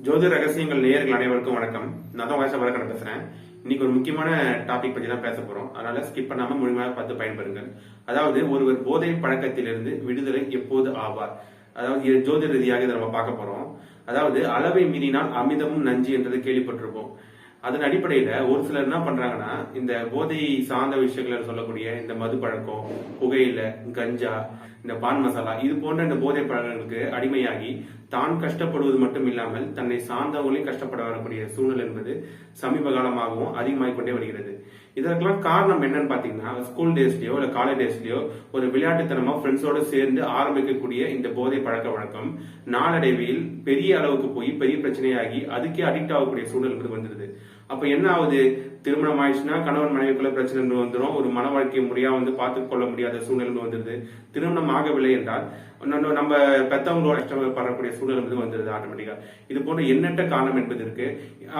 ஜோதி ரகசியங்கள் நேயர்கள் அனைவருக்கும் வணக்கம். நான் தான் வயசு வழக்கம் பேசுறேன். இன்னைக்கு ஒரு முக்கியமான டாபிக் பத்தி தான் பேச போறோம். அதனால ஸ்கிப் பண்ணாம முழுமையாக பார்த்து பயன்பெறுங்கள். அதாவது ஒருவர் போதை பழக்கத்திலிருந்து விடுதலை எப்போது ஆவார், அதாவது ஜோதி ரீதியாக இதை நம்ம பார்க்க போறோம். அதாவது அளவை மீறினால் அமிர்தமும் நஞ்சு என்றது கேள்விப்பட்டிருப்போம். அதன் அடிப்படையில ஒரு சிலர் என்ன பண்றாங்கன்னா, இந்த போதை சார்ந்த விஷயங்கள் சொல்லக்கூடிய இந்த மது பழக்கம், புகையில, கஞ்சா, இந்த பான் மசாலா இது போன்ற இந்த போதை பழக்கங்களுக்கு அடிமையாகி தான் கஷ்டப்படுவது மட்டும் இல்லாமல் தன்னை சார்ந்தவங்களையும் கஷ்டப்பட வரக்கூடிய சூழல் என்பது சமீப காலமாகவும் அதிகமாகிக் கொண்டே வருகிறது. இதற்கெல்லாம் காரணம் என்னன்னு பாத்தீங்கன்னா, ஸ்கூல் டேஸ்லயோ இல்ல காலேஜ் டேஸ்லயோ ஒரு விளையாட்டுத்தனமா ஃப்ரெண்ட்ஸோட சேர்ந்து ஆரம்பிக்கக்கூடிய இந்த போதை பழக்க வழக்கம் நாளடைவில் பெரிய அளவுக்கு போய் பெரிய பிரச்சனையாகி அதுக்கே அடிக்ட் ஆகக்கூடிய சூழல் வந்துருது. அப்ப என்ன ஆகுது, திருமணம் ஆயிடுச்சுன்னா கணவன் மனைவிக்குள்ள பிரச்சனை வந்துடும். ஒரு மன வாழ்க்கை முறையா பார்த்துக் கொள்ள முடியாத சூழ்நிலை வந்துருது. திருமணம் ஆகவில்லை என்றால் நம்ம பெத்தவங்களோட கஷ்டப்படக்கூடிய சூழ்நிலை வந்துருது ஆட்டோமேட்டிக்கா. இது போன்ற எண்ணற்ற காரணம் என்பது இருக்கு.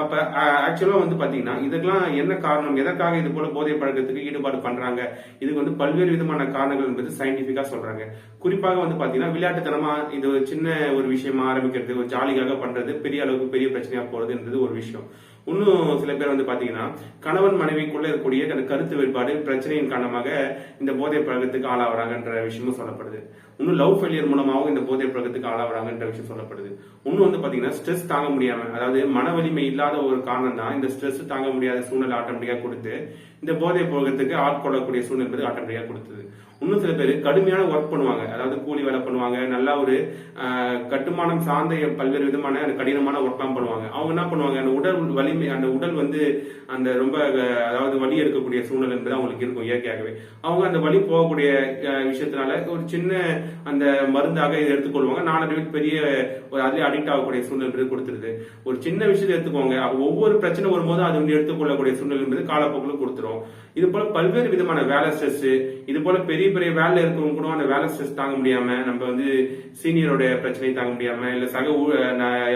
அப்ப ஆக்சுவலா பாத்தீங்கன்னா இதுக்கெல்லாம் என்ன காரணம், எதற்காக இது போல போதை பழக்கத்துக்கு ஈடுபாடு பண்றாங்க, இதுக்கு பல்வேறு விதமான காரணங்கள் என்பது சயின்டிபிக்கா சொல்றாங்க. குறிப்பாக பாத்தீங்கன்னா விளையாட்டுத்தனமா இது சின்ன ஒரு விஷயமா ஆரம்பிக்கிறது, ஒரு ஜாலிக்காக பண்றது பெரிய அளவுக்கு பெரிய பிரச்சனையா போறது என்பது ஒரு விஷயம். இன்னும் சில பேர் பாத்தீங்கன்னா கணவன் மனைவிக்குள்ள இருக்கக்கூடிய அந்த கருத்து வேறுபாடு பிரச்சனையின் காரணமாக இந்த போதை பழக்கத்துக்கு ஆளாவறாங்கன்ற விஷயமும் சொல்லப்படுது. இன்னும் லவ் ஃபெயிலியர் மூலமாகவும் இந்த போதை பழக்கத்துக்கு ஆளாவறாங்கன்ற விஷயம் சொல்லப்படுது. இன்னும் பாத்தீங்கன்னா ஸ்ட்ரெஸ் தாங்க முடியாம, அதாவது மன வலிமை இல்லாத ஒரு காரணம் தான் இந்த ஸ்ட்ரெஸ் தாங்க முடியாத சூழ்நிலை ஆட்டோமேட்டிக்கா கொடுத்து இந்த போதை பழக்கத்துக்கு ஆட்கொள்ளக்கூடிய சூழ்நிலை ஆட்டோமேட்டிக்கா கொடுத்தது. இன்னும் சில பேர் கடுமையான ஒர்க் பண்ணுவாங்க, அதாவது கூலி வேலை பண்ணுவாங்க, நல்லா ஒரு கட்டுமானம் சார்ந்த பல்வேறு விதமான கடினமான ஒர்க் எல்லாம் பண்ணுவாங்க. அவங்க என்ன பண்ணுவாங்க, அந்த உடல் வலிமை, அந்த உடல் அந்த ரொம்ப அதாவது வலி எடுக்கக்கூடிய சூழ்நிலை என்பது அவங்களுக்கு இருக்கும் இயற்கையாகவே. அவங்க அந்த வலி போகக்கூடிய விஷயத்தினால ஒரு சின்ன அந்த மருந்தாக இதை எடுத்துக்கொள்வாங்க. நாளடைவில் பெரிய ஒரு அதிலே அடிக்ட் ஆகக்கூடிய சூழ்நிலை கொடுத்துருது. ஒரு சின்ன விஷயத்தை எடுத்துக்கோங்க, ஒவ்வொரு பிரச்சனை வரும்போது அது எடுத்துக்கொள்ளக்கூடிய சூழ்நிலை என்பது காலப்போக்கில் கொடுத்துரும். இது போல பல்வேறு விதமான வேலை ஸ்ட்ரெஸ், இது போல பெரிய பெரிய வேலை இருக்கவங்க கூட அந்த வேலை ஸ்ட்ரெஸ் தாங்க முடியாம, நம்ம சீனியரோட பிரச்சனை தாங்க முடியாம, இல்ல சக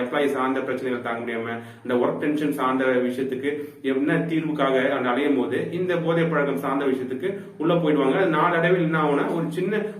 எம்ப்ளாயி சார்ந்த பிரச்சனைகள் தாங்க முடியாம, இந்த ஒர்க் டென்ஷன் சார்ந்த விஷயத்துக்கு என்ன தீர்வுக்காக அந்த அலையும் போது இந்த போதை பழக்கம் சார்ந்த விஷயத்துக்கு உள்ள போயிடுவாங்க. நாளடைவில் என்ன ஆகும்னா,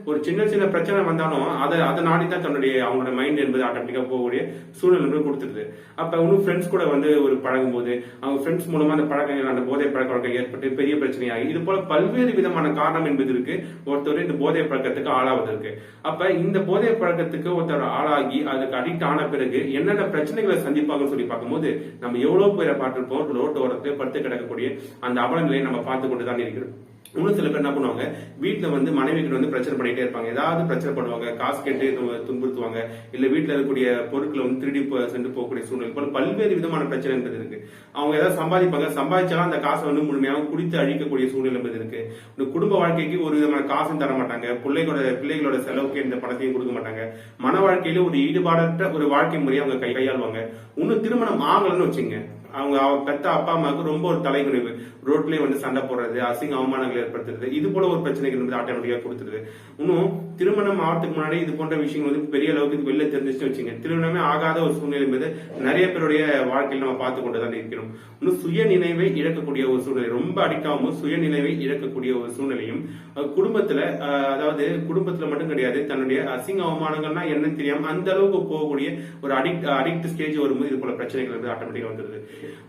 ஒரு சின்ன சின்ன பிரச்சனை வந்தாலும் அதை நாடிதான் தன்னுடைய அவங்களோட மைண்ட் என்பது ஆட்டோமேட்டிக்கா போகக்கூடிய சூழ்நிலை கொடுத்துருது. அப்ப இன்னும் ஃப்ரெண்ட்ஸ் கூட ஒரு பழகும் போது அவங்க ஃப்ரெண்ட்ஸ் மூலமா அந்த பழக்கங்கள், அந்த போதை பழக்க வழக்கம் ஏற்பட்டு பெரிய பிரச்சனையாகி இது போல பல்வேறு விதமான காரணம் என்பது இருக்கு ஒருத்தர் இந்த போதை பழக்கத்துக்கு ஆளாவதற்கு. அப்ப இந்த போதை பழக்கத்துக்கு ஒருத்தர் ஆளாகி அதுக்கு அடிக்ட் ஆன பிறகு என்னென்ன பிரச்சனைகளை சந்திப்பாங்கன்னு சொல்லி பார்க்கும்போது நம்ம எவ்வளவு பேரை பார்த்திருப்போம். ரோட்டு ஓரத்தை படுத்து கிடக்கக்கூடிய அந்த அவலங்களை நம்ம பார்த்து கொண்டுதான் இருக்கிறோம். இன்னும் சில பேர் என்ன பண்ணுவாங்க, வீட்டுல மனைவி கிட்ட பிரச்சனை பண்ணிட்டே இருப்பாங்க. ஏதாவது பிரச்சனை பண்ணுவாங்க, காசு கேட்டு துன்புறுத்துவாங்க, இல்ல வீட்டுல இருக்கக்கூடிய பொருட்களை திருடி சென்று போகக்கூடிய சூழ்நிலை போல பல்வேறு விதமான பிரச்சனை என்பது இருக்கு. அவங்க ஏதாவது சம்பாதிப்பாங்க, சம்பாதிச்சாலும் அந்த காசை முழுமையாக குடித்து அழிக்கக்கூடிய சூழ்நிலை என்பது இருக்கு. இந்த குடும்ப வாழ்க்கைக்கு ஒரு விதமான காசும் தர மாட்டாங்க, பிள்ளைகளோட செலவுக்கு இந்த பணத்தையும் கொடுக்க மாட்டாங்க. மன வாழ்க்கையில ஒரு ஈடுபாடற்ற ஒரு வாழ்க்கை முறையை அவங்க கையாளுவாங்க. இன்னும் திருமணம் ஆகலன்னு வச்சுங்க, அவங்க பெத்த அப்பா அம்மாவுக்கு ரொம்ப ஒரு தலைகுனிவு, ரோட்லயே சண்டை போடுறது, அசிங்க அவமானங்களை ஏற்படுத்துறது, இது போல ஒரு பிரச்சனைகள் ஆட்டோமேட்டிக்கா கொடுத்துருது. இன்னும் திருமணம் ஆகிறதுக்கு முன்னாடி இது போன்ற விஷயங்கள் பெரிய அளவுக்கு வெளில தெரிஞ்சிச்சு வச்சுங்க, திருமணமே ஆகாத ஒரு சூழ்நிலை என்பது நிறைய பேருடைய வாழ்க்கையில் நம்ம பார்த்து கொண்டுதான் இருக்கிறோம். இன்னும் சுய நினைவை இழக்கக்கூடிய ஒரு சூழ்நிலை, ரொம்ப அடிக்ட் ஆகும் சுய நினைவை இழக்கக்கூடிய ஒரு சூழ்நிலையும் குடும்பத்துல, அதாவது குடும்பத்துல மட்டும் கிடையாது, தன்னுடைய அசிங்க அவமானங்கள்னா என்னன்னு தெரியாம அந்த அளவுக்கு போகக்கூடிய ஒரு அடிக்ட் ஸ்டேஜ் வரும்போது இது போல பிரச்சனைகள் ஆட்டோமேட்டிக்கா வந்துருது.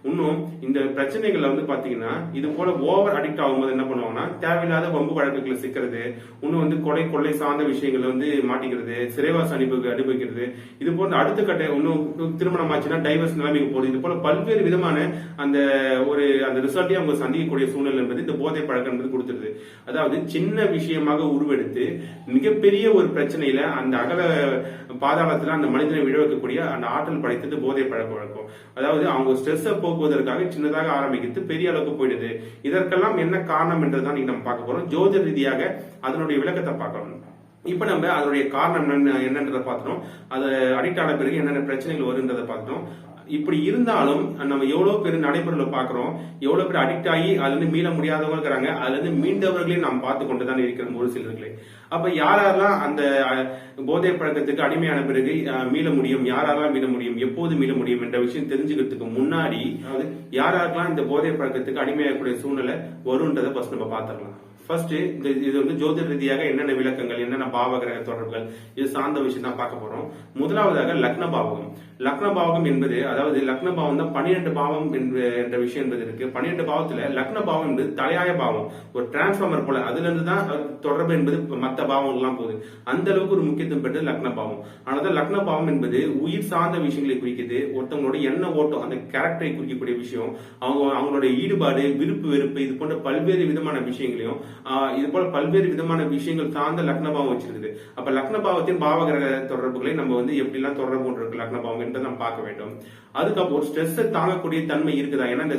இன்னும் இந்த பிரச்சனைகள்ல பாத்தீங்கன்னா இது போல ஓவர் அடிக்ட் ஆகும்போது என்ன பண்ணுவாங்கன்னா, தேவையில்லாத வம்பு வழக்குகளை சிக்கிறது, இன்னும் கொள்ளை சார்ந்த விஷயங்களை மாட்டிக்கிறது, சிறைவாச அனுபவிக்கிறது, இது போன்ற அடுத்த கட்ட இன்னும் திருமணம் ஆச்சுன்னா டைவர்ஸ் நிலைமைக்கு போகுது. இது போல பல்வேறு விதமான அந்த ரிசல்ட்டே அவங்க சந்திக்கக்கூடிய சூழ்நிலை என்பது இந்த போதை பழக்கம் என்பது கொடுத்துருது. அதாவது சின்ன விஷயமாக உருவெடுத்து மிகப்பெரிய ஒரு பிரச்சனையில அந்த அகல பாதாளத்துல அந்த மனிதனை விழவைக்கக்கூடிய அந்த ஆற்றல் படைத்தது போதை பழக்க வழக்கம். அதாவது அவங்க ஸ்ட்ரெஸ் போக்குவதற்காக சின்னதாக ஆரம்பிக்கிறது பெரிய அளவுக்கு போயிடுது. இதற்கெல்லாம் என்ன காரணம் என்றுதான் நீங்க நம்ம பார்க்க போறோம். ஜோதிட ரீதியாக அதனுடைய விளக்கத்தை பார்க்கணும். இப்ப நம்ம அதனுடைய காரணம் என்னன்றதை பார்த்துட்டோம், அது அடிக்ட் ஆன பிறகு என்னென்ன பிரச்சனைகள் வருன்றதை பார்த்துட்டோம். இப்படி இருந்தாலும் நம்ம எவ்வளவு பேர் நடைமுறையில பாக்குறோம், எவ்வளவு பேர் அடிக்ட் ஆகி அதுல மீள முடியாதவங்க இருக்கிறாங்க, அதுல மீண்டவர்களையும் நாம் பார்த்து கொண்டுதான் இருக்கிறோம் ஒரு சிலர்களே. அப்ப யாரெல்லாம் அந்த போதை பழக்கத்துக்கு அடிமையான பிறகு மீள முடியும், யாரெல்லாம் மீள முடியும், எப்போது மீள முடியும் என்ற விஷயம் தெரிஞ்சுக்கிறதுக்கு முன்னாடி அதாவது யாரெல்லாம் இந்த போதை பழக்கத்துக்கு அடிமையாகக்கூடிய சூழ்நிலை வரும்ன்றதை ஃபர்ஸ்ட் நம்ம பாத்திரலாம். ஃபர்ஸ்ட் இது வந்து ஜோதிட ரீதியாக என்னென்ன விளக்கங்கள், என்னென்ன பாவகிரக தொடர்புகள், இது சார்ந்த விஷயம் தான் பார்க்க போறோம். முதலாவதாக லக்ன பாவகம். லக்ன பாவகம் என்பது அதாவது லக்ன பாவம் தான் 12 பாவம் என்ற விஷயம் என்பது இருக்கு. 12 பாவத்துல லக்ன பாவம் என்பது தலையாய பாவம், ஒரு டிரான்ஸ்பார்மர் போல. அதுல இருந்து தான் தொடர்பு என்பது மற்ற பாவங்கள் எல்லாம் போகுது. அந்த அளவுக்கு ஒரு முக்கியத்துவம் பெற்றது லக்ன பாவம். ஆனாதான் லக்ன பாவம் என்பது உயிர் சார்ந்த விஷயங்களை குறிக்குது. ஒருத்தவங்களோட எண்ண ஓட்டம், அந்த கேரக்டரை குறிக்கக்கூடிய விஷயம், அவங்களுடைய ஈடுபாடு, விருப்பு வெறுப்பு, இது போன்ற பல்வேறு விதமான விஷயங்களையும் இது போல பல்வேறு விதமான விஷயங்கள் சார்ந்த லக்னபாவம் வச்சிருக்குது. அப்ப லக்னபாவத்தின் பாவகிரக தொடர்புகளை நம்ம வந்து எப்படி எல்லாம் தொடர்பு கொண்டு இருக்கு லக்னபாவம் என்று நம்ம பார்க்க வேண்டும். அதுக்கப்புறம் ஸ்ட்ரெஸ் தாங்கக்கூடிய தன்மை இருக்குதா? ஏன்னா இந்த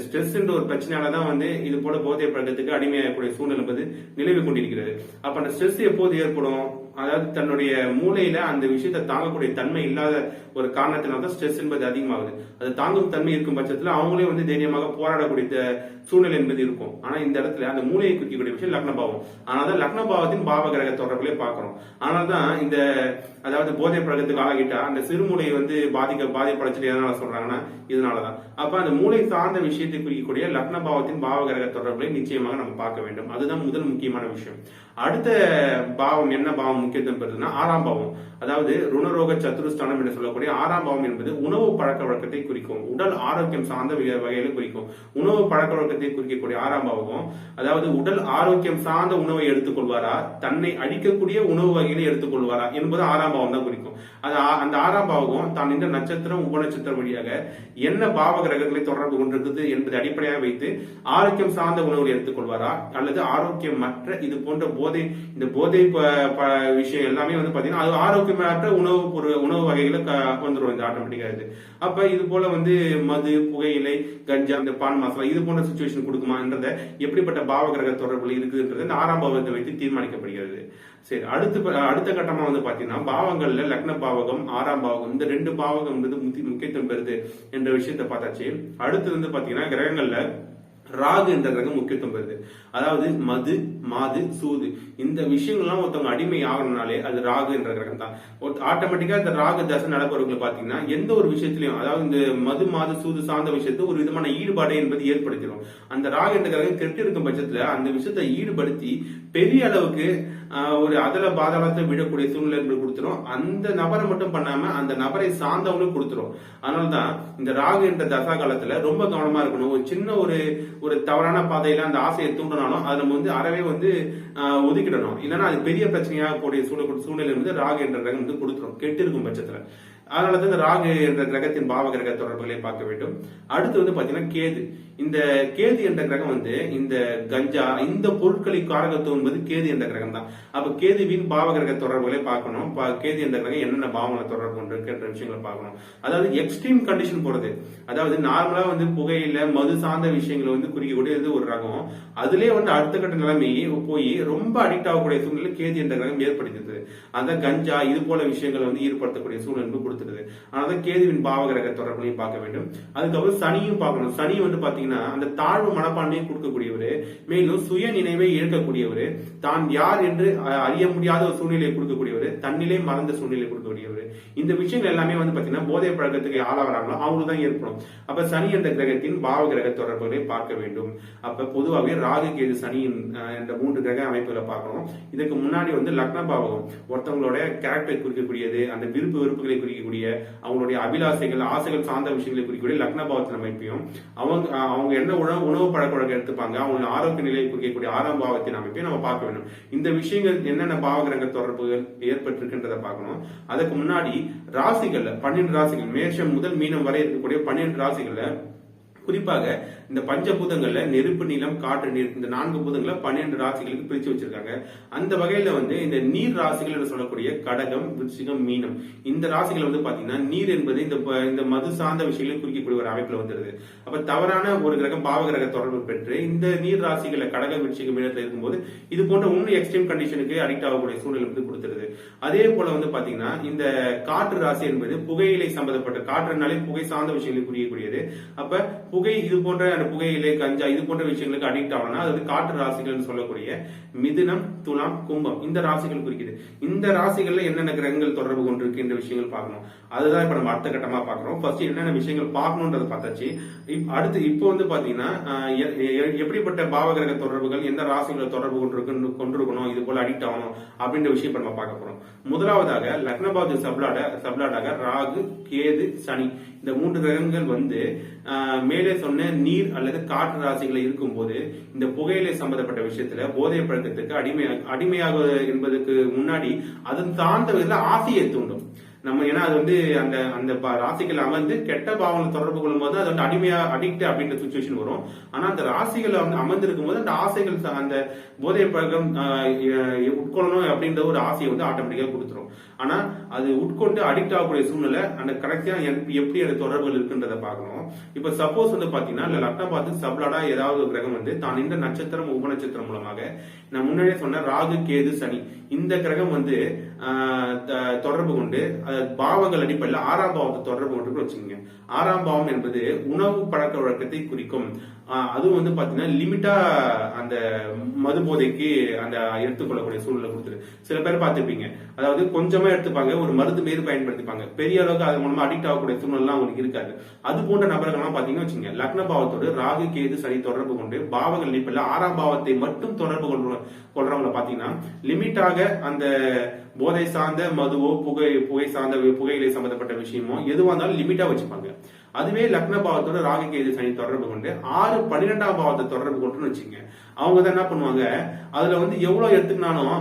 ஸ்ட்ரெஸ் ஒரு பிரச்சனையாலதான் வந்து இது போல போதை பழக்கத்துக்கு அடிமையாகக்கூடிய சூழ்நிலை என்பது நிலவி கொண்டிருக்கிறது. அப்ப அந்த ஸ்ட்ரெஸ் எப்போது ஏற்படும்? அதாவது தன்னுடைய மூளையில அந்த விஷயத்தை தாங்கக்கூடிய தன்மை இல்லாத ஒரு காரணத்தினால்தான் ஸ்ட்ரெஸ் என்பது அதிகமாகுது. அது தாங்கும் தன்மை இருக்கும் பட்சத்துல அவங்களே வந்து தைரியமாக போராடக்கூடிய சூழ்நிலை என்பது இருக்கும். ஆனா இந்த இடத்துல அந்த மூளையை குறிக்கக்கூடிய விஷயம் லக்னபாவம். ஆனால்தான் லக்னபாவத்தின் பாவகிரக தொடர்புகளே பார்க்கிறோம். ஆனால்தான் இந்த அதாவது போதை பழக்கத்துக்கு ஆகிட்டா அந்த சிறுமூளை வந்து பாதிப்படைச்சிட்டு எதனால சொல்றாங்கன்னா இதனாலதான். அப்ப அந்த மூளை சார்ந்த விஷயத்தை குறிக்கக்கூடிய லக்னபாவத்தின் பாவகிரக தொடர்புகளை நிச்சயமாக நம்ம பார்க்க வேண்டும். அதுதான் முதல் முக்கியமான விஷயம். அடுத்த பாவம் என்ன பாவம் முக்கியத்துவம் பெறுதுன்னா 6ஆம் பாவம். அதாவது ருணரோக சத்துருஸ்தானம் என்று சொல்லக்கூடிய 6ஆம் பாவம் என்பது உணவு பழக்க வழக்கத்தை குறிக்கும், உடல் ஆரோக்கியம் சார்ந்த வகையில குறிக்கும். உணவு பழக்க வழக்கத்தை குறிக்கக்கூடிய 6ஆம் பாவம் அதாவது உடல் ஆரோக்கியம் சார்ந்த உணவை எடுத்துக்கொள்வாரா, தன்னை அழிக்கக்கூடிய உணவு வகைகளை எடுத்துக்கொள்வாரா என்பது 6ஆம் பாவம் தான் குறிக்கும். அந்த 6ஆம் பாவம் தான் இந்த நட்சத்திரம் உபநட்சத்திரம் வழியாக என்ன பாவ கிரகங்களை தொடர்பு கொண்டிருக்குது என்பதை அடிப்படையாக வைத்து ஆரோக்கியம் சார்ந்த உணவுகளை எடுத்துக்கொள்வாரா அல்லது ஆரோக்கியம் மற்ற இது போன்ற இந்த போதை விஷயம் எல்லாமே வந்து பாத்தீங்கன்னா அது ஆரோக்கியமற்ற உணவு வகைகளை வந்துடும் இந்த ஆட்டோமேட்டிக்கா இது. அப்ப இது போல வந்து மது, புகையிலை, கஞ்சா, இந்த பான் மசாலா இது போன்ற சிச்சுவேஷன் கொடுக்குமான்றத எப்படிப்பட்ட பாவகிரக தொடர்புகள் இருக்குதுன்றது இந்த 6ஆம் பாவத்தை வைத்து தீர்மானிக்கப்படுகிறது. சரி, அடுத்த கட்டமா வந்து பாத்தீங்கன்னா பாவங்கள்ல லக்ன பாவகம், 6ஆம் பாவகம் இந்த 2 பாவகம் முக்கியத்துவம் பெறுது என்ற விஷயத்தை பார்த்தாச்சு. அடுத்து வந்து பாத்தீங்கன்னா கிரகங்கள்ல ராகு என்ற கிரகம் முக்கியத்துவம் பெறுது. அதாவது மது, மாது, சூது இந்த விஷயங்கள்லாம் ஒருத்தவங்க அடிமை ஆகணும்னாலே அது ராகு என்ற கிரகம் தான். ஆட்டோமேட்டிக்கா இந்த ராகு தசை நடப்பவர்கள் பாத்தீங்கன்னா எந்த ஒரு விஷயத்திலையும் அதாவது இந்த மது, மாது, சூது சார்ந்த விஷயத்த ஒரு விதமான ஈடுபாடு என்பது ஏற்படுத்திடும். அந்த ராகு என்ற கிரகம் கெட்டு இருக்கும் பட்சத்துல அந்த விஷயத்தை ஈடுபடுத்தி பெரிய அளவுக்கு ஒரு அதல பாதாளத்தை விடக்கூடிய சூழ்நிலை கொடுத்துரும். அந்த நபரை மட்டும் பண்ணாம அந்த நபரை சார்ந்தவங்களும் கொடுத்துரும். அதனாலதான் இந்த ராகு என்ற தசா காலத்துல ரொம்ப கவனமா இருக்கணும். ஒரு சின்ன ஒரு தவறான பாதையில அந்த ஆசையை தூண்டினாலும் அதை நம்ம வந்து அறவே வந்து ஒதுக்கிடணும். இல்லைன்னா அது பெரிய பிரச்சனையாக கூடிய சூழ்நிலை வந்து ராகு என்ற கிரகம் வந்து கொடுத்துரும் கெட்டு இருக்கும் பட்சத்துல. அதனாலதான் இந்த ராகு என்ற கிரகத்தின் பாவ கிரக தொடர்புகளை பார்க்க வேண்டும். அடுத்து வந்து பாத்தீங்கன்னா கேது. இந்த கேது என்ற கிரகம் வந்து இந்த கஞ்சா இந்த பொருட்களை காரகத்துவம் என்பது கேது என்ற கிரகம் தான். அப்ப கேதுவின் பாவ கிரக தொடர்புகளை பார்க்கணும். கேது என்ற கிரகம் என்னென்ன பாவங்களை தொடர்பு கொண்டிருக்கின்ற விஷயங்களை பார்க்கணும். அதாவது எக்ஸ்ட்ரீம் கண்டிஷன் போறது, அதாவது நார்மலா வந்து புகையில மது சார்ந்த விஷயங்களை வந்து குறிக்கக்கூடியது ஒரு ரகம். அதுலயே வந்து அடுத்த கட்ட நிலைமையை போய் ரொம்ப அடிக்ட் ஆகக்கூடிய சூழ்நிலை கேது என்ற கிரகம் ஏற்படுத்துது. அந்த கஞ்சா இது போல விஷயங்களை வந்து ஈடுபடுத்தக்கூடிய சூழ்நிலை கொடுத்துருது. அதனால கேதுவின் பாவ கிரக தொடர்புகளையும் பார்க்க வேண்டும். அதுக்கப்புறம் சனியும் பார்க்கணும். சனி வந்து பாத்தீங்கன்னா அந்த தாழ்வு மனப்பான்மையை கொடுக்கக்கூடியவர், மேலும் சுய நினைவை இழக்கக்கூடியவர், தான் யார் என்று அறிய முடியாத ஒரு சூழ்நிலையை கொடுக்கக்கூடியவர், தன்னிலை மறந்த சூழ்நிலை கொடுக்கக்கூடியவர். இந்த விஷயங்கள் எல்லாமே வந்து பாத்தீங்கன்னா போதை பழக்கத்துக்கு ஆளாகிறாங்களோ அவங்களுக்கு தான் ஏற்படும். அப்ப சனி என்ற கிரகத்தின் பாவ கிரக தொடர்புகளை பார்க்க வேண்டும். அப்ப பொதுவாகவே ராகு, கேது, சனி என்ற 3 கிரக அமைப்புகளை பார்க்கணும். இதுக்கு முன்னாடி வந்து லக்ன பாவகம் ஒருத்தவங்களோட கேரக்டரை குறிக்கக்கூடியது, அந்த விருப்பு வெறுப்புகளை குறிக்கக்கூடிய அவங்களுடைய அபிலாசைகள் ஆசைகள் சார்ந்த விஷயங்களை குறிக்கக்கூடிய லக்ன பாவத்தின் அமைப்பையும் அவங்க என்ன உணவு பழக்க வழக்கம் எடுத்துப்பாங்க அவங்க ஆரோக்கிய நிலையை குறிக்கக்கூடிய 6ஆம் பாவத்தின் அமைப்பையும் நம்ம பார்க்க வேண்டும். இந்த விஷயங்கள் என்னென்ன பாவகிரக தொடர்புகள் ஏற்பட்டிருக்கின்றதை பார்க்கணும். அதுக்கு முன்னாடி ராசிகள்ல 12 ராசிகள் மேஷம் முதல் மீனம் வரை இருக்கக்கூடிய 12 ராசிகள்ல குறிப்பாக இந்த பஞ்சபூதங்கள்ல நெருப்பு, நிலம், காற்று, நீர் இந்த 4 பூதங்களை 12 ராசிகளுக்கு பிரிச்சு வச்சிருக்காங்க. அந்த வகையில வந்து இந்த நீர் ராசிகள் என்று சொல்லக்கூடிய கடகம், விருச்சிகம், மீனம் இந்த ராசிகள் வந்து பாத்தீங்கன்னா நீர் என்பது இந்த மது சார்ந்த விஷயங்களை குறிக்கக்கூடிய ஒரு அமைப்புல வந்துருது. அப்ப தவறான ஒரு கிரகம் பாவ கிரக தொடர்பு பெற்று இந்த நீர் ராசிகளை கடகம், விருச்சிகம், மீனத்துல இருக்கும்போது இது போன்ற இன்னும் எக்ஸ்ட்ரீம் கண்டிஷனுக்கு அடிக்ட் ஆகக்கூடிய சூழ்நிலை வந்து கொடுத்துருது. அதே போல வந்து பாத்தீங்கன்னா இந்த காற்று ராசி என்பது புகையிலை சம்பந்தப்பட்ட காற்றுனாலே புகை சார்ந்த விஷயங்களை குறிக்கக்கூடியது. அப்ப புகை இது போன்ற அந்த புகையிலை கஞ்சா இது போன்ற விஷயங்களுக்கு அடிக்ட் ஆகணும்னா அது காற்று ராசிகள் சொல்லக்கூடிய மிதுனம், துலாம், கும்பம் இந்த ராசிகள் குறிக்குது. இந்த ராசிகள்ல என்னென்ன கிரகங்கள் தொடர்பு கொண்டிருக்கு என்ற விஷயங்கள் பார்க்கணும். அதுதான் இப்ப நம்ம அடுத்த கட்டமா பாக்குறோம். ஃபர்ஸ்ட் என்னென்ன விஷயங்கள் பார்க்கணும்ன்றத பார்த்தாச்சு. அடுத்து இப்போ வந்து பாத்தீங்கன்னா எப்படிப்பட்ட பாவகிரக தொடர்புகள் எந்த ராசிகளை தொடர்பு கொண்டிருக்கணும் இது போல அடிக்ட் ஆகணும் அப்படின்ற விஷயம் நம்ம பார்க்க போறோம். முதலாவதாக லக்னபாவது சப்ளாடாக ராகு, கேது, சனி இந்த 3 கிரகங்கள் வந்து மேலே சொன்ன நீர் அல்லது காற்று ராசிகளை இருக்கும் போது இந்த புகையிலை சம்பந்தப்பட்ட விஷயத்துல போதை பழக்கத்துக்கு அடிமையாக என்பதற்கு முன்னாடி அதன் சார்ந்த விதத்துல ஆசையை தூண்டும். நம்ம ஏன்னா அது வந்து அந்த அந்த ராசிகள் அமர்ந்து கெட்ட பாவங்களை தொடர்பு கொள்ளும் போது அது வந்து அடிக்ட் அப்படின்ற சுச்சுவேஷன் வரும். ஆனா அந்த ராசிகள் வந்து அமர்ந்திருக்கும் போது அந்த ஆசைகள் அந்த போதை பழக்கம் உட்கொள்ளணும் அப்படின்ற ஒரு ஆசையை வந்து ஆட்டோமேட்டிக்கா கொடுத்துரும். ஆனா அது உட்கொண்டு அடிக்ட் ஆகக்கூடிய சூழ்நிலை அந்த கரெக்டா எப்படி அந்த தொடர்புகள் இருக்குன்றத பாக்கணும். இப்ப சப்போஸ் வந்து பாத்தீங்கன்னா லக்னம் பார்த்து சப்ளாடா ஏதாவது ஒரு கிரகம் வந்து தான் இந்த நட்சத்திரம் உப நட்சத்திரம் மூலமாக நான் முன்னாடியே சொன்ன ராகு, கேது, சனி இந்த கிரகம் வந்து தொடர்பு கொண்டு பாவங்கள் அடிப்படையில் 6ஆம் பாவத்தை தொடர்பு கொண்டு வச்சுக்கோங்க. 6ஆம் பாவம் என்பது உணவு பழக்க வழக்கத்தை குறிக்கும். அதுவும் வந்து பாத்தீங்கன்னா லிமிட்டா அந்த மது போதைக்கு அந்த எடுத்துக்கொள்ளக்கூடிய சூழ்நிலை கொடுத்துரு. சில பேர் பார்த்திருப்பீங்க, அதாவது கொஞ்சமா எடுத்துப்பாங்க, ஒரு மருந்து மாரி பயன்படுத்திப்பாங்க, பெரிய அளவுக்கு அது மூலமா அடிக்ட் ஆகக்கூடிய சூழ்நிலை அவங்களுக்கு இருக்காது. அது போன்ற நபர்கள்லாம் பாத்தீங்கன்னா வச்சுங்க லக்ன பாவத்தோடு ராகு, கேது, சனி தொடர்பு கொண்டு பாவங்கள் அடிப்படையில் 6ஆம் பாவத்தை மட்டும் தொடர்பு கொள்றவங்களை பாத்தீங்கன்னா லிமிட்டாக அந்த போதை சார்ந்த மதுவோ புகை சார்ந்த புகையிலை சம்பந்தப்பட்ட விஷயமோ எதுவா இருந்தாலும் லிமிட்டா வச்சுப்பாங்க. அதுவே லக்ன பாவத்தோட ராகு, கேது, சனி தொடர்பு கொண்டு 6, 12ஆம் பாவத்தை தொடர்பு கொண்டுன்னு வச்சுங்க, அவங்க தான் என்ன பண்ணுவாங்க, அதுல வந்து எவ்வளவு எடுத்துக்கினாலும்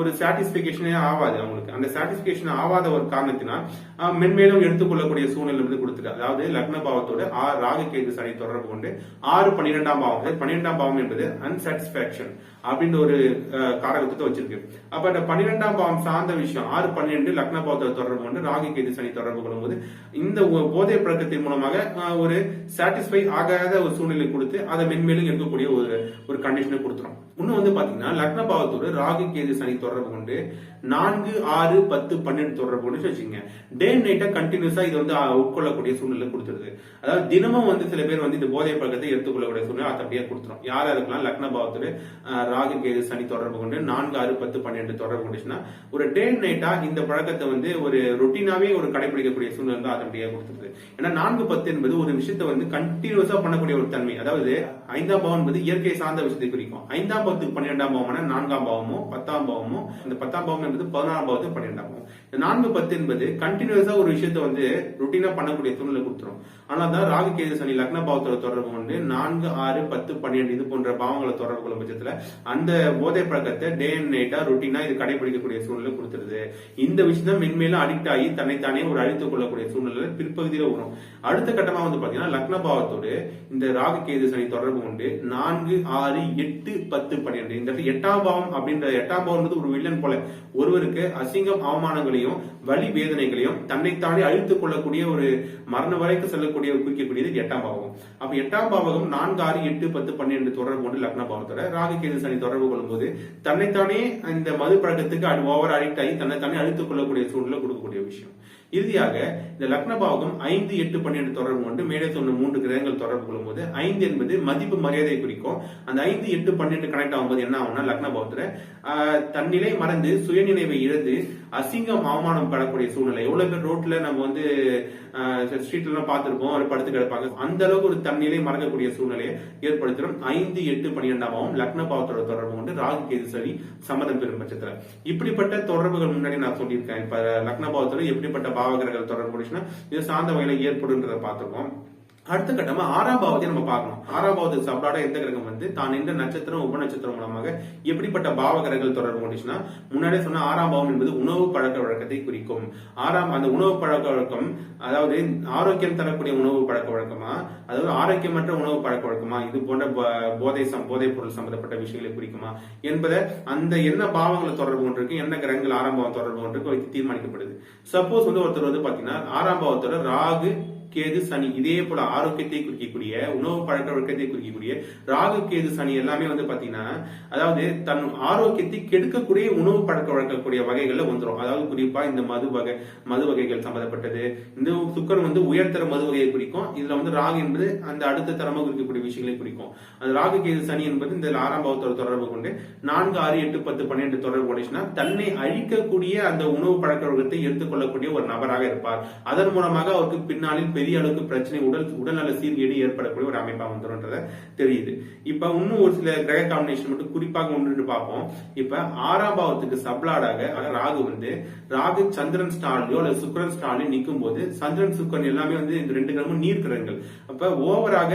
ஒரு சாட்டிஸ்பிகேஷனே ஆகாது அவங்களுக்கு. அந்த சாட்டிஸ்பிகேஷன் ஆகாத ஒரு காரணத்தினால் மென்மேலும் எடுத்துக்கொள்ளக்கூடிய சூழ்நிலை வந்து கொடுத்துட்டு, அதாவது லக்ன பாவத்தோட ராகு, கேது, சனி தொடர்பு கொண்டு 6, 12ஆம் பாவம். 12ஆம் பாவம் என்பது அன்சாட்டிஸ்பாக்சன் அப்படின்ற ஒரு காரகத்தை வச்சிருக்கு. அப்ப அந்த 12ஆம் பாவம் சார்ந்த விஷயம் 6, 12 லக்ன பாவத்தோட தொடர்பு கொண்டு ராகு, கேது, சனி தொடர்பு கொள்ளும்போது இந்த போதை பழக்கத்தின் மூலமாக ஒரு சாட்டிஸ்பை ஆகாத ஒரு சூழ்நிலை கொடுத்து அதை மென்மேலும் இருக்கக்கூடிய ஒரு கண்டிஷனை கொடுத்துரும். இன்னும் வந்து பாத்தீங்கன்னா லக்ன பாவத்தோடு ராகு, கேது, சனி தொடர்பு கொண்டு 4, 6, 10, 12 தொடர்பு கொண்டு வச்சுங்க டே நைட்டா கண்டினியூஸா இது வந்து உட்கொள்ளக்கூடிய சூழ்நிலை கொடுத்துருது. அதாவது தினமும் வந்து சில பேர் வந்து இந்த போதை பழக்கத்தை எடுத்துக்கொள்ளக்கூடிய சூழ்நிலை அதை அப்படியே கொடுத்துரும். யாரா இருக்கலாம் லக்ன பாவத்தோடு ராகு, கேது, சனி தொடர்பு கொண்டு 4, 6, 10, 12 தொடர்பு கொண்டுச்சுன்னா ஒரு டே நைட்டா இந்த பழக்கத்தை வந்து ஒரு ரொட்டீனாவே ஒரு கடைபிடிக்கக்கூடிய சூழ்நிலை தான் அதை அப்படியே கொடுத்துருது. ஏன்னா 4, 10 என்பது ஒரு விஷயத்தை வந்து கண்டினியூஸா பண்ணக்கூடிய ஒரு தன்மை. அதாவது 5ஆம் பாவம் என்பது இயற்கை சார்ந்த விஷயத்தை குறிக்கும். 5ஆம் பாவத்துக்கு 12ஆம் பாவம் 4ஆம் பாவமோ 10ஆம் பாவமோ, இந்த 10ஆம் பாவம் என்பது 16ஆம் பாவத்துக்கு 12ஆம் பாவம். 4, 10 என்பது கண்டினியூஸா ஒரு விஷயத்தை வந்து ருட்டீனா பண்ணக்கூடிய சூழ்நிலை கொடுத்துரும். ஆனா தான் ராகு, கேது, சனி லக்ன பாவத்தோட தொடர்பு கொண்டு 4, 6, 10, 12 இது போன்ற பாவங்களை தொடர்பு கொள்ளும் பட்சத்துல அந்த போதை பழக்கத்தை டே அண்ட் நைட்டா ருட்டீனா இது கடைபிடிக்கக்கூடிய சூழ்நிலை கொடுத்துருது. இந்த விஷயம் மென்மேலும் அடிக்ட் ஆகி தன்னைத்தானே ஒரு அழித்துக் கொள்ளக்கூடிய சூழ்நிலை பிற்பகுதியில வரும். அடுத்த கட்டமா வந்து பாத்தீங்கன்னா லக்ன பாவத்தோடு இந்த ராகு, கேது, சனி தொடர்பு கொண்டு 4, 6, 8, 10, 12 இந்த 8ஆம் பாவம் அப்படின்ற 8ஆம் பாவம் ஒரு வில்லன் போல ஒருவருக்கு அசிங்கம், அவமானங்களையும், வலி, வேதனைகளையும் தன்னைத்தானே அழித்துக் கொள்ளக்கூடிய ஒரு மரண வரைக்கும் செல்லக்கூடிய குறிக்கக்கூடியது 8ஆம் பாவம். அப்ப 8ஆம் பாவகம் 4, 6, 8, 10, 12 தொடர்பு கொண்டு லக்ன பாவத்தோட ராகு, கேது, சனி தொடர்பு கொள்ளும் போது தன்னைத்தானே இந்த மது பழக்கத்துக்கு ஓவர் அடிக்ட் ஆகி தன்னைத்தானே அழித்துக் கொள்ளக்கூடிய சூழ்நிலை கொடுக்கக்கூடிய விஷயம். இறுதியாக இந்த லக்ன பாவகம் 5, 8, 12 தொடர்பு கொண்டு மேலே சொன்ன 3 கிரகங்கள் தொடர்பு கொள்ளும் போது 5 என்பது மதிப்பு மரியாதை குறிக்கும். அந்த 5, 8, 12 கனெக்ட் ஆகும்போது என்ன ஆகும்னா லக்ன பாவத்துல தன்னிலை மறந்து சுயநினைவை இழந்து அசிங்கம், அவமானம் படக்கூடிய சூழ்நிலை. எவ்வளவு பேர் ரோட்ல நம்ம வந்து ஸ்ட்ரீட்ல எல்லாம் பார்த்திருப்போம், அவர் படுத்து கிடப்பாங்க. அந்த அளவுக்கு ஒரு தன்னிலை மறக்கக்கூடிய சூழ்நிலையை ஏற்படுத்தும் 5, 8, 12ஆம் பாவம் லக்ன பாவத்தோட தொடர்பு கொண்டு ராகு, கேது, சனி சம்மதம் பெறும் பட்சத்துல. இப்படிப்பட்ட தொடர்புகள் முன்னாடி நான் சொல்லியிருக்கேன். இப்ப லக்ன பாவத்தோட எப்படிப்பட்ட பாவகிரகங்கள் தொடர்பு கொண்டுச்சுன்னா இது சார்ந்த வகையில ஏற்படுன்றதை பார்த்திருக்கோம். அடுத்த கட்டமா 6ஆம் பாவத்தை நம்ம பார்க்கணும். 6ஆம் பாவத்துக்கு சப்ளாடா எந்த கிரகம் வந்து தான் இந்த நட்சத்திரம் உப நட்சத்திரம் மூலமாக எப்படிப்பட்ட பாவகிரகங்கள் தொடர்பு கொண்டுச்சுன்னா முன்னாடியே சொன்ன 6ஆம் பாவம் என்பது உணவு பழக்க வழக்கத்தை குறிக்கும். அந்த உணவு பழக்க வழக்கம் அதாவது ஆரோக்கியம் தரக்கூடிய உணவு பழக்க வழக்கமா, அதாவது ஆரோக்கியமற்ற உணவு பழக்க வழக்கமா, இது போன்ற போதை பொருள் சம்பந்தப்பட்ட விஷயங்களை குறிக்குமா என்பதை அந்த என்ன பாவங்களை தொடர்பு கொண்டிருக்கு, என்ன கிரகங்கள் 6ஆம் பாவம் தொடர்பு கொண்டிருக்கு தீர்மானிக்கப்படுது. சப்போஸ் வந்து ஒருத்தர் வந்து பாத்தீங்கன்னா 6ஆம் பாவத்தோட ராகு, கேது சனி, இதே போல ஆரோக்கியத்தை குறிக்கக்கூடிய உணவு பழக்க வழக்கத்தை குறிக்கக்கூடிய ராகு கேது சனி எல்லாமே வந்து பாத்தீங்கன்னா, அதாவது தன் ஆரோக்கியத்தை கெடுக்கக்கூடிய உணவு பழக்க வழக்கக்கூடிய வகைகள்ல வந்துடும். அதாவது குறிப்பா இந்த மது வகைகள் சம்பந்தப்பட்டது. இந்த சுக்கரன் வந்து உயர்தர மது வகையை குறிக்கும். இதுல வந்து ராகு என்பது அந்த அடுத்த தரமாக இருக்கக்கூடிய விஷயங்களை குறிக்கும். அந்த ராகு கேது சனி என்பது இந்த 6ஆம் பாவத்தோட தொடர்பு கொண்டு 4, 6, 8, 10, 12 தொடர்பு கொண்டுச்சுன்னா தன்னை அழிக்கக்கூடிய அந்த உணவு பழக்க வழக்கத்தை எடுத்துக்கொள்ளக்கூடிய ஒரு நபராக இருப்பார். அதன் மூலமாக அவருக்கு பின்னாளில் பெரிய அளவுக்கு பிரச்சனை, உடல்நல சீர்கேடு ஏற்படக்கூடிய ஒரு அமைப்பா வந்துரும்ன்றத தெரியுது. இப்ப இன்னும் ஒரு சில கிரக காம்பினேஷன் மட்டும் குறிப்பாக ஒன்று பார்ப்போம். இப்ப 6ஆம் பாவத்துக்கு சப்ளாடாக ராகு வந்து ராகு சந்திரன் ஸ்டார்லயோ அல்லது சுக்கிரன் ஸ்டார்லயோ நிற்கும் போது சந்திரன் சுக்கிரன் எல்லாமே வந்து இந்த 2 கிரகமும் நீர் கிரகங்கள். அப்ப ஓவராக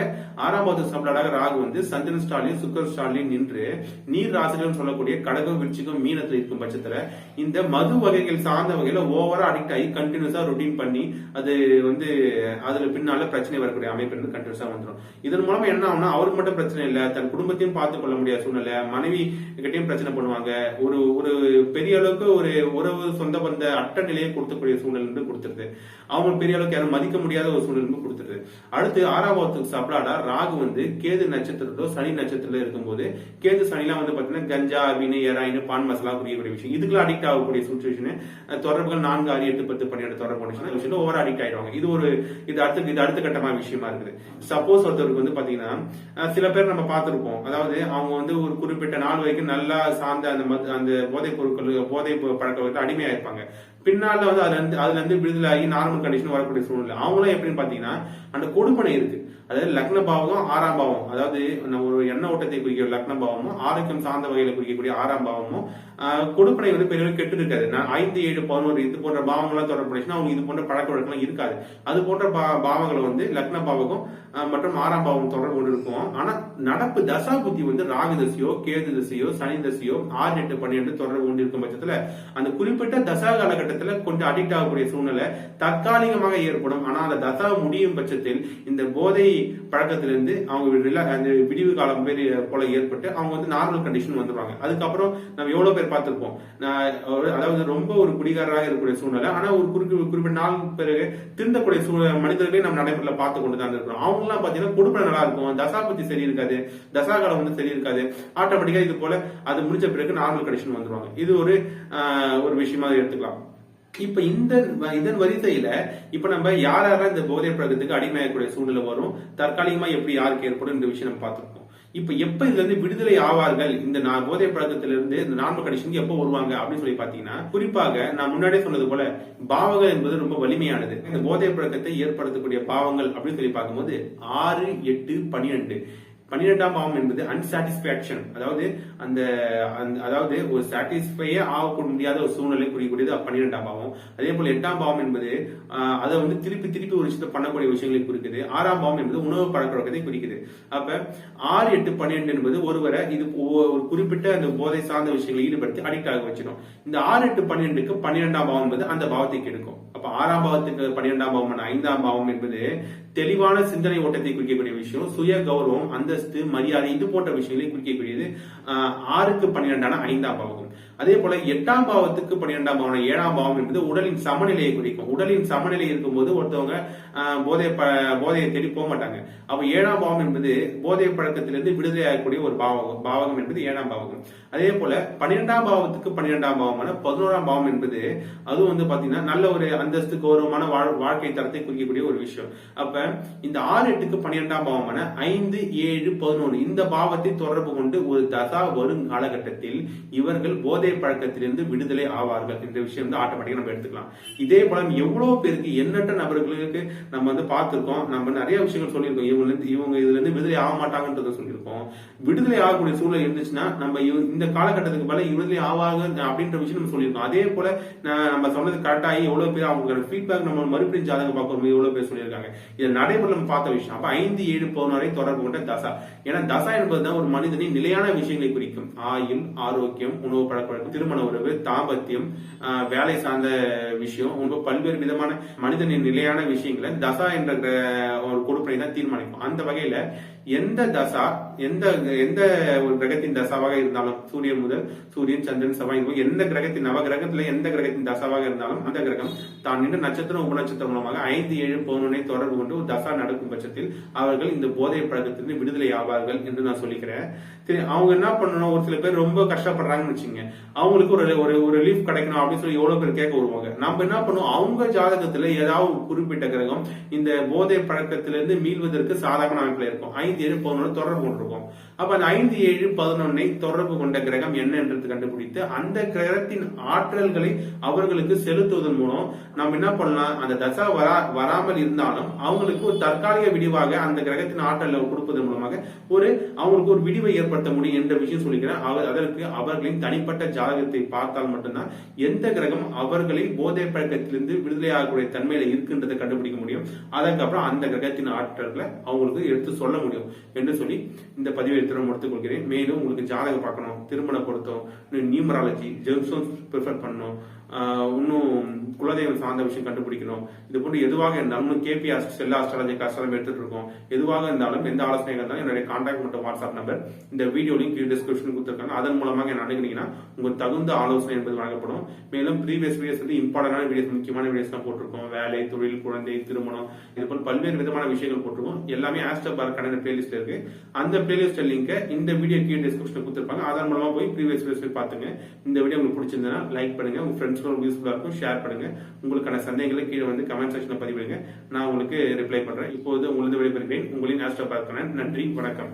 6ஆம் பாவத்துக்கு சப்ளாடாக ராகு வந்து சந்திரன் ஸ்டார்லயும் சுக்கிரன் ஸ்டார்லயும் நின்று நீர் ராசிகள் சொல்லக்கூடிய கடகம், விருச்சிகம், மீனத்துல இருக்கும் பட்சத்துல இந்த மது வகைகள் சார்ந்த வகையில ஓவரா அடிக்ட் ஆகி கண்டினியூஸா ரொட்டீன் பண்ணி அது வந்து அதுல பின்னால பிரச்சனை வரக்கூடிய அமைப்பு கண்டினியூஸா வந்துடும். இதன் மூலமா என்ன ஆகும்னா அவருக்கு மட்டும் பிரச்சனை இல்ல, தன் குடும்பத்தையும் பார்த்துக் கொள்ள முடியாத சூழ்நிலை, மனைவி கிட்டையும் பிரச்சனை பண்ணுவாங்க. ஒரு பெரிய அளவுக்கு ஒரு உறவு சொந்த பந்த அட்ட நிலையை கொடுத்தக்கூடிய சூழ்நிலை கொடுத்துருது. அவங்க பெரிய அளவுக்கு யாரும் மதிக்க முடியாத ஒரு சூழ்நிலை கொடுத்துருது. அடுத்து 6ஆம் பாவத்துக்கு சப்ளாடா ராகு வந்து கேது நட்சத்திரத்தோ சனி நட்சத்திரத்துல இருக்கும்போது கேது சனிலாம் வந்து பாத்தீங்கன்னா கஞ்சா, அபின், எராயின், பான் மசாலா புரியக்கூடிய விஷயம், இதுக்குள்ள அடிக்ட் ஆகக்கூடிய சுச்சுவேஷன் தொடர்புகள் 4, 6, 8, 10, 12 தொடர்பு ஓவர் அடிக்ட் ஆயிடுவாங்க. இது அடுத்த கட்டமா விஷயமா இருக்குது. சப்போஸ் ஒருத்தருக்கு வந்து பாத்தீங்கன்னா சில பேர் நம்ம பார்த்திருப்போம், அதாவது அவங்க வந்து ஒரு குறிப்பிட்ட நாள் வரைக்கும் நல்லா சார்ந்த அந்த போதைப் பொருட்கள், போதை பழக்க அடிமையா இருப்பாங்க. பின்னால வந்து அதுல இருந்து விடுதலை ஆகி நார்மல் கண்டிஷன் வரக்கூடிய சூழ்நிலை. அவங்களும் எப்படின்னு பாத்தீங்கன்னா அந்த கொடுப்பனை இருக்கு. அதாவது லக்ன பாவகம் 6ஆம் பாவம், அதாவது ஒரு எண்ண ஓட்டத்தை குறிக்கிற லக்ன பாவமும் ஆரோக்கியம் சார்ந்த வகையில குறிக்கக்கூடிய 6ஆம் பாவமும் கொடுப்பனை வந்து பெரிய கெட்டு இருக்காது. 5, 7, 11 இது போன்ற பாவங்கள்லாம் தொடர்புடைச்சுன்னா அவங்க இது போன்ற பழக்க வழக்கம் இருக்காது. அது போன்ற பாவங்களை வந்து லக்ன பாவகம் மற்றும் 6ஆம் பாவம் தொடர்பு கொண்டு இருக்கும். ஆனா நடப்பு தசா புத்தி வந்து ராகு தசையோ கேது தசையோ சனி தசையோ 6, 8, 12 தொடர்பு கொண்டு இருக்கும் பட்சத்துல அந்த குறிப்பிட்ட தசா காலகட்டத்துல கொஞ்சம் அடிக்ட் ஆகக்கூடிய சூழ்நிலை தற்காலிகமாக ஏற்படும். ஆனா அந்த தசா முடியும் பட்சத்தில் இந்த போதை பழக்கத்திலிருந்து அவங்க அந்த விடிவு காலம் போல ஏற்பட்டு அவங்க வந்து நார்மல் கண்டிஷன் வந்துருவாங்க. அதுக்கப்புறம் நம்ம எவ்வளவு பேர் பார்த்திருப்போம், அதாவது ரொம்ப ஒரு குடிகாரராக இருக்கக்கூடிய சூழ்நிலை, ஆனா ஒரு குறிப்பிட்ட நாள் பிறகு திருந்தக்கூடிய மனிதர்களே நம்ம நடைமுறையில பார்த்து கொண்டு தான் இருக்கிறோம். அவங்க எல்லாம் பாத்தீங்கன்னா கொடுப்பனை நல்லா இருக்கும், தசா பத்தி சரி இருக்காது, தசா காலம் வந்து சரி இருக்காது, ஆட்டோமேட்டிக்கா இது போல அது முடிச்ச பிறகு நார்மல் கண்டிஷன் வந்துருவாங்க. இது ஒரு விஷயமா எடுத்துக்கலாம். இப்ப இதன் வரிசையில இப்ப நம்ம யாரெல்லாம் இந்த போதை பழக்கத்துக்கு அடிமையாகக்கூடிய சூழ்நிலை வரும், தற்காலிகமா எப்படி யாருக்கு ஏற்படும் இந்த விஷயம் நம்ம பார்த்திருக்கோம். இப்ப எப்ப இதுல இருந்து விடுதலை ஆவார்கள், இந்த போதை பழக்கத்திலிருந்து இந்த நார்மல் கண்டிஷனுக்கு எப்ப வருவாங்க அப்படின்னு சொல்லி பாத்தீங்கன்னா, குறிப்பாக நான் முன்னாடியே சொன்னது போல பாவங்கள் என்பது ரொம்ப வலிமையானது. இந்த போதை பழக்கத்தை ஏற்படுத்தக்கூடிய பாவங்கள் அப்படின்னு சொல்லி பார்க்கும்போது 6, 8, 12 12ஆம் பாவம் என்பது அன்சாட்டிஸ்பாக்சன், அதாவது ஒரு சாட்டிஸ்ஃபையே ஆக முடியாத ஒரு சூழ்நிலை குறிக்கக்கூடியது 12ஆம் பாவம். அதே போல 8ஆம் பாவம் என்பது அதை வந்து திருப்பி ஒரு விஷயத்தை பண்ணக்கூடிய விஷயங்களை குறிக்குது. 6ஆம் பாவம் என்பது உணவு பழக்க வழக்கத்தை குறிக்குது. அப்ப 6, 8, 12 என்பது ஒருவரை இது ஒரு குறிப்பிட்ட அந்த போதை சார்ந்த விஷயங்களை ஈடுபடுத்தி அடிக்ட் ஆக வச்சிடும். இந்த 6, 8, 12க்கு 12ஆம் பாவம் என்பது அந்த பாவத்தை கெடுக்கும். அப்ப 6ஆம் பாவத்துக்கு 12ஆம் பாவம் 5ஆம் பாவம் என்பது தெளிவான சிந்தனை ஓட்டத்தை குறிக்கக்கூடிய விஷயம், சுய கௌரவம், அந்தஸ்து, மரியாதை, இது போன்ற விஷயங்களை குறிக்கக்கூடியது 6க்கு 12 5ஆம் பாவம். அதே போல 8ஆம் பாவத்துக்கு 12ஆம் பாவம் 7ஆம் பாவம் என்பது உடலின் சமநிலையை குறிக்கும். உடலின் சமநிலை இருக்கும்போது ஒருத்தவங்க போதையை தேடி போக மாட்டாங்க. அப்ப 7ஆம் பாவம் என்பது போதை பழக்கத்திலிருந்து விடுதலை ஆகக்கூடிய ஒரு பாவகம் என்பது 7ஆம் பாவகம். அதே போல 12ஆம் பாவத்துக்கு 12ஆம் பாவமான 11ஆம் பாவம் என்பது அதுவும் வந்து பாத்தீங்கன்னா நல்ல ஒரு அந்தஸ்து, கௌரவமான வாழ்க்கை தரத்தை குறிக்கக்கூடிய ஒரு விஷயம். அப்ப இந்த 6, 8க்கு 12ஆம் பாவமான 5, 7, 11 இந்த பாவத்தை தொடர்பு கொண்டு ஒரு தசா வரும் காலகட்டத்தில் இவர்கள் போதை பழக்கத்திலிருந்து விடுதலை ஆவார்கள் என்ற விஷயம் வந்து ஆட்டோமேட்டிக்கா நம்ம எடுத்துக்கலாம். இதே போல எவ்வளவு பேருக்கு எண்ணற்ற நபர்களுக்கு நம்ம வந்து பார்த்திருக்கோம், நம்ம நிறைய விஷயங்கள் சொல்லியிருக்கோம். இவங்க இதுல இருந்து விடுதலை ஆக மாட்டாங்கன்றத சொல்லியிருக்கோம். விடுதலை ஆகக்கூடிய சூழல் இருந்துச்சுன்னா நம்ம இந்த காலகட்டத்துக்கு மேல விடுதலை ஆவாங்க அப்படின்ற விஷயம் நம்ம சொல்லியிருக்கோம். அதே போல நம்ம சொன்னது கரெக்டாகி எவ்வளவு பேர் அவங்களோட ஃபீட்பேக் நம்ம மறுபடியும் ஜாதகம் பார்க்கும்போது எவ்வளவு பேர் சொல்லியிருக்காங்க. இதை நடைமுறை நம்ம பார்த்த விஷயம். அப்ப 5, 7, 11 தொடர்பு கொண்ட தசா. ஏன்னா தசா என்பதுதான் ஒரு மனிதனின் நிலையான விஷயங்களை குறிக்கும். ஆயுள், ஆரோக்கியம், உணவு பழக்க இருக்கும். திருமண உறவு, தாம்பத்தியம், வேலை சார்ந்த விஷயம், உங்க பல்வேறு விதமான மனிதனின் நிலையான விஷயங்களை தசா என்ற ஒரு கொடுப்பனை தான் தீர்மானிக்கும். அந்த வகையில எந்த தசா எந்த எந்த ஒரு கிரகத்தின் தசாவாக இருந்தாலும், சூரியன் முதல் சூரியன், சந்திரன், செவ்வாய், எந்த கிரகத்தின் நவ கிரகத்துல எந்த கிரகத்தின் தசாவாக இருந்தாலும் அந்த கிரகம் தான் நின்ற நட்சத்திரம் உபநட்சத்திரம் மூலமாக 5, 7, 11 தொடர்பு கொண்டு ஒரு தசா நடக்கும் பட்சத்தில் அவர்கள் இந்த போதை பழக்கத்திலிருந்து விடுதலை ஆவார்கள் என்று நான் சொல்லிக்கிறேன். அவங்க என்ன பண்ணணும், ஒரு சில பேர் ரொம்ப கஷ்டப்படுறாங்கன்னு வச்சுங்க, அவங்களுக்கு ஒரு ரிலீஃப் கிடைக்கணும் அப்படின்னு சொல்லி எவ்வளவு பேர் கேட்க வருவாங்க. நம்ம என்ன பண்ணுவோம், அவங்க ஜாதகத்துல ஏதாவது குறிப்பிட்ட கிரகம் இந்த போதை பழக்கத்திலிருந்து மீள்வதற்கு சாதகமான அமைப்புல இருக்கும். 5, 7, 11 தொடர்பு கொண்டிருக்கும். அப்ப அந்த 5, 7, 11 தொடர்பு கொண்ட கிரகம் என்னன்றது கண்டுபிடித்து அந்த கிரகத்தின் ஆற்றல்களை அவர்களுக்கு செலுத்துவதன் மூலம் நம்ம என்ன பண்ணலாம், அந்த தசா வராமல் இருந்தாலும் அவங்களுக்கு ஒரு தற்காலிக விடிவாக அந்த கிரகத்தின் ஆற்றலை கொடுப்பதன் மூலமாக அவங்களுக்கு ஒரு விடிவை ஏற்படுத்த முடியும் என்ற விஷயம் சொல்லிக்கிறேன். அதற்கு அவர்களின் தனிப்பட்ட ஜாதகத்தை பார்த்தால் மட்டும்தான் எந்த கிரகம் அவர்களை போதை பழக்கத்திலிருந்து விடுதலை ஆகக்கூடிய தன்மையில இருக்குன்றதை கண்டுபிடிக்க முடியும். அதற்கப்புறம் அந்த கிரகத்தின் ஆற்றல்களை அவங்களுக்கு எடுத்து சொல்ல முடியும் என்று சொல்லி இந்த பதிவை எடுத்துக் கொள்கிறேன். மேலும் உங்களுக்கு ஜாதகம் பார்க்கணும், திருமண பொருத்தம், நியூமராலஜி, ஜெம்ஸ்டோன்ஸ் ப்ரிஃபர் பண்ணணும், இன்னும் குலதெய்வம் சார்ந்த விஷயம் கண்டுபிடிக்கணும், இது போன்று எதுவாக இருந்தாலும் கேபி செல் ஆஸ்ட்ராலஜி கஷ்டம் எடுத்துட்டு இருக்கோம். எதுவாக இருந்தாலும் எந்த ஆலோசனை இருந்தாலும் என்னுடைய கான்டாக்ட் மற்றும் வாட்ஸ்அப் நம்பர் இந்த வீடியோ லிங்க் டிஸ்கிரிப்ஷன் கொடுத்துருக்காங்க. அதன் மூலமாக என்ன அணுகுனீங்கன்னா உங்களுக்கு தகுந்த ஆலோசனை என்பது வழங்கப்படும். மேலும் ப்ரீவியஸ் வீடியோஸ் வந்து இம்பார்ட்டன்டான வீடியோஸ், முக்கியமான வீடியோஸ் தான் போட்டிருக்கோம். வேலை, தொழில், குழந்தை, திருமணம், இது போல் பல்வேறு விதமான விஷயங்கள் போட்டிருக்கோம். எல்லாமே ஆஸ்ட்ரோபார் கடன் பிளேலிஸ்ட் இருக்கு. அந்த பிளேலிஸ்ட் லிங்க் இந்த வீடியோ கீழே டிஸ்கிரிப்ஷன் கொடுத்துருப்பாங்க. அதன் மூலமா போய் ப்ரீவியஸ் வீடியோஸ் பார்த்துங்க. இந்த வீடியோ உங்களுக்கு பிடிச்சிருந்தா லைக் பண்ணுங்க, உங்க ஃப்ரெண்ட்ஸ்க்கு யூஸ்ஃபுல்லா இருக்கும் ஷேர் பண்ணுங்க. உங்களுக்கான சந்தேகங்களை கீழே வந்து கமெண்ட் செக்ஷன்ல பதிவிடுங்க, நான் உங்களுக்கு ரிப்ளை பண்றேன். இப்போது உங்களுக்கு விடைபெறுகிறேன். உங்களின் ஆஸ்ட்ரோபார் கடன். நன்றி, வணக்கம்.